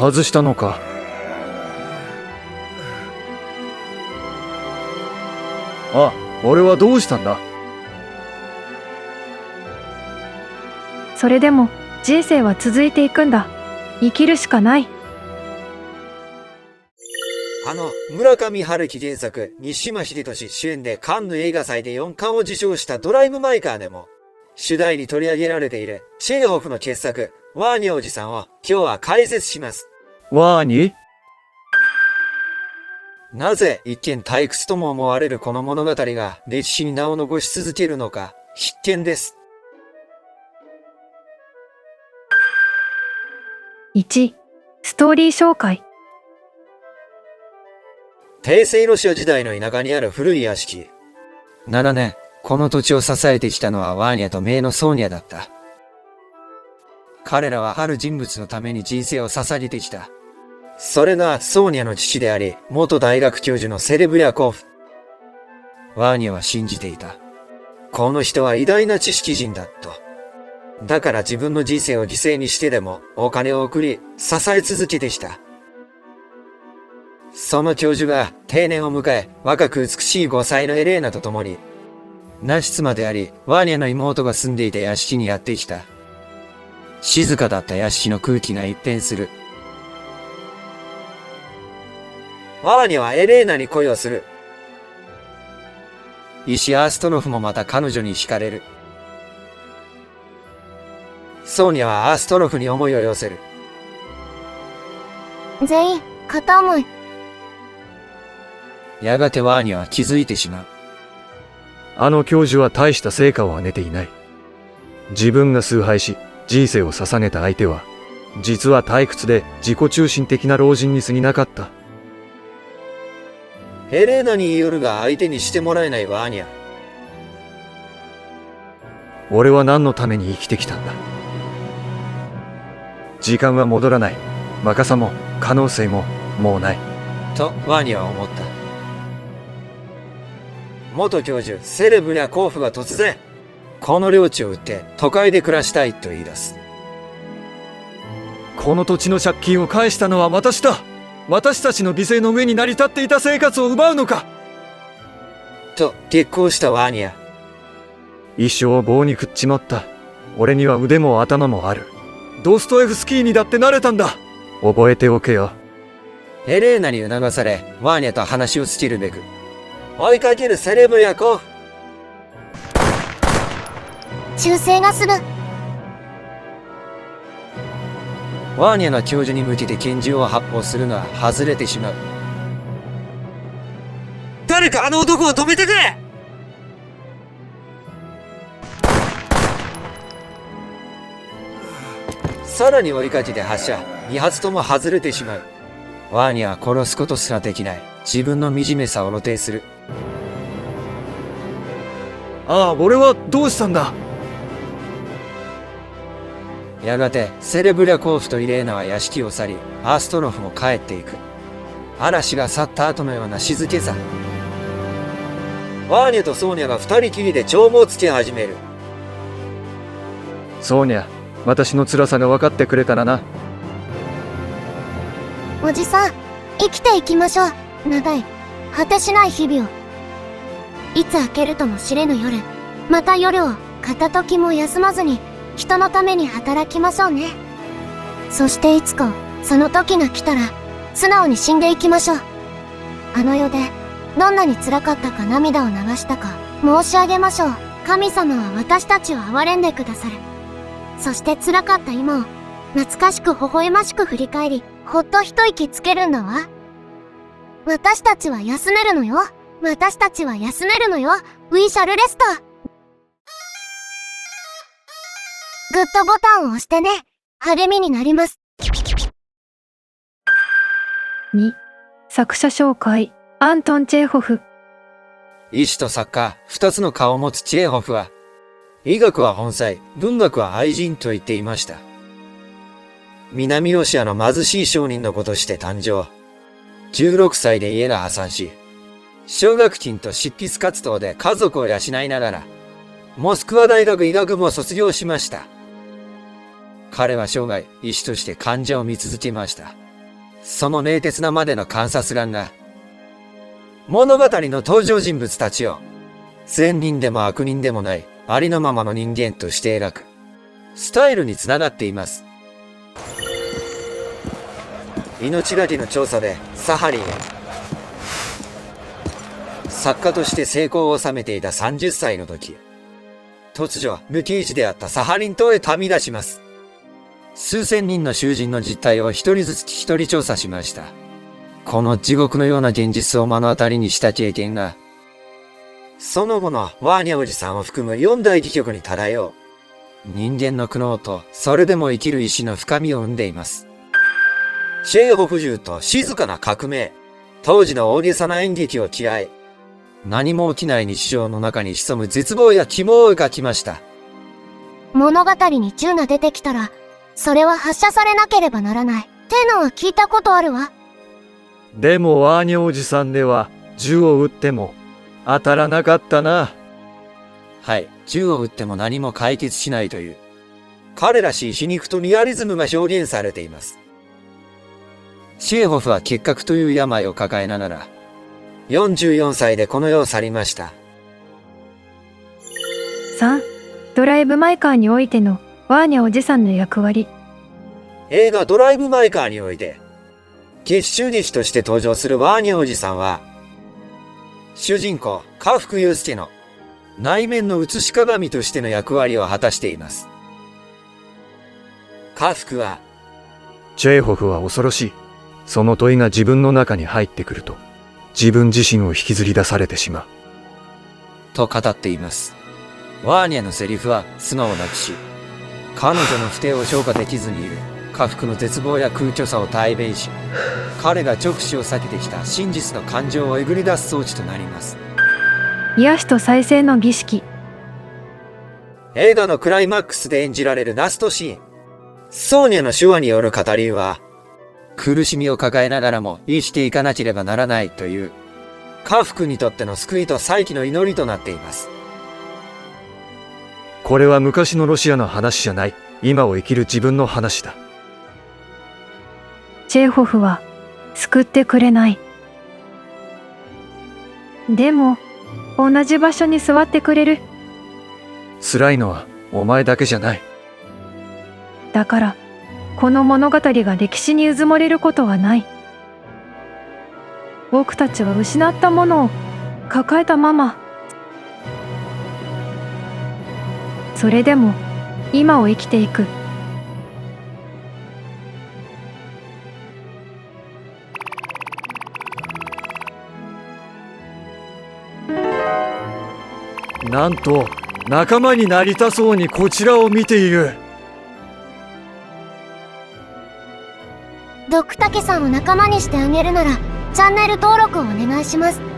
外したのか。あ、俺はどうしたんだ。それでも人生は続いていくんだ。生きるしかない。村上春樹原作、西島秀俊主演でカンヌ映画祭で4冠を受賞したドライブ・マイカーでも、主題に取り上げられているチェーホフの傑作、ワーニャおじさんを今日は解説します。ワーニ？なぜ一見退屈とも思われるこの物語が歴史に名を残し続けるのか、必見です。1、ストーリー紹介。帝政ロシア時代の田舎にある古い屋敷。7年、この土地を支えてきたのはワーニャと姪のソーニャだった。彼らはある人物のために人生を捧げてきた。それがソーニャの父であり、元大学教授のセレブリャコーフ。ワーニャは信じていた。この人は偉大な知識人だと。だから自分の人生を犠牲にしてでもお金を送り、支え続けてきた。その教授が定年を迎え、若く美しい5歳のエレーナと共に、ナシ妻であり、ワーニャの妹が住んでいた屋敷にやってきた。静かだった屋敷の空気が一変する。ワーニャはエレーナに恋をする。医師アーストロフもまた彼女に惹かれる。ソーニャはアーストロフに思いを寄せる。全員、片思い。やがてワーニャは気づいてしまう。あの教授は大した成果を上げていない。自分が崇拝し、人生を捧げた相手は、実は退屈で自己中心的な老人に過ぎなかった。ヘレーナに言い寄るが相手にしてもらえないワーニャ。俺は何のために生きてきたんだ。時間は戻らない。若さも可能性ももうない。とワーニャは思った。元教授セレブリャコーフが突然、この領地を売って都会で暮らしたいと言い出す。この土地の借金を返したのは私だ。私たちの犠牲の上に成り立っていた生活を奪うのか。と激高したワーニャ。一生を棒に食っちまった。俺には腕も頭もある。ドストエフスキーにだってなれたんだ。覚えておけよ。ヘレーナに促され、ワーニャと話をつけるべく追いかけるセレブリャコーフ。忠誠がする。ワーニャの教授に向けて拳銃を発砲するが外れてしまう。誰かあの男を止めてくれ。さらに追いかけて発射。2発とも外れてしまう。ワーニャは殺すことすらできない。自分の惨めさを露呈する。ああ、俺はどうしたんだ。やがてセレブリャコーフとイレーナは屋敷を去り、アーストロフも帰っていく。嵐が去った後のような静けさ。ワーニャとソーニャが二人きりで帳簿をつけ始める。ソーニャ、私の辛さが分かってくれたらな。おじさん、生きていきましょう。長い、果てしない日々を。いつ明けるとも知れぬ夜、また夜を片時も休まずに人のために働きましょうね。そしていつかその時が来たら素直に死んでいきましょう。あの世でどんなに辛かったか涙を流したか申し上げましょう。神様は私たちを憐れんでくださる。そして辛かった今を懐かしく微笑ましく振り返り、ほっと一息つけるんだわ。私たちは休めるのよ。私たちは休めるのよ。We shall rest。グッドボタンを押してね。励みになります。2、作者紹介。アントン・チェーホフ。医師と作家、二つの顔を持つチェーホフは、医学は本妻、文学は愛人と言っていました。南ロシアの貧しい商人の子として誕生。16歳で家が破産し、奨学金と執筆活動で家族を養いながら、モスクワ大学医学部を卒業しました。彼は生涯医師として患者を見続けました。その冷徹なまでの観察眼が、物語の登場人物たちを、善人でも悪人でもない、ありのままの人間として描く、スタイルにつながっています。命がけの調査でサハリンへ。作家として成功を収めていた30歳の時、突如無記事であったサハリン島へ旅立ちます。数千人の囚人の実態を一人ずつ聞き取り調査しました。この地獄のような現実を目の当たりにした経験が、その後のワーニャおじさんを含む4大戯曲に漂う、人間の苦悩とそれでも生きる意志の深みを生んでいます。チェーホフ銃と静かな革命、当時の大げさな演劇を嫌い、何も起きない日常の中に潜む絶望や希望を描きました。物語に銃が出てきたら、それは発射されなければならない。ってのは聞いたことあるわ。でもワーニャおじさんでは銃を撃っても当たらなかったな。はい、銃を撃っても何も解決しないという、彼らしい皮肉とリアリズムが表現されています。シェーホフは結核という病を抱えながら、44歳でこの世を去りました。3. ドライブ・マイカーにおいてのワーニャおじさんの役割。映画ドライブ・マイカーにおいて、月収弟子として登場するワーニャおじさんは、主人公、家福祐介の内面の映し鏡としての役割を果たしています。家福は、チェーホフは恐ろしい。その問いが自分の中に入ってくると、自分自身を引きずり出されてしまう。と語っています。ワーニャのセリフは素直なくし、彼女の不定を消化できずにいる家福の絶望や空虚さを代弁し、彼が直視を避けてきた真実の感情をえぐり出す装置となります。癒しと再生の儀式。映画のクライマックスで演じられるラストシーン。ソーニャの手話による語りは、苦しみを抱えながらも生きていかなければならないという、家福にとっての救いと再起の祈りとなっています。これは昔のロシアの話じゃない。今を生きる自分の話だ。チェーホフは救ってくれない。でも同じ場所に座ってくれる。辛いのはお前だけじゃない。だからこの物語が歴史にうずもれることはない。僕たちは失ったものを抱えたまま、それでも今を生きていく。なんと仲間になりたそうにこちらを見ている。ドクタケさんを仲間にしてあげるなら、チャンネル登録をお願いします。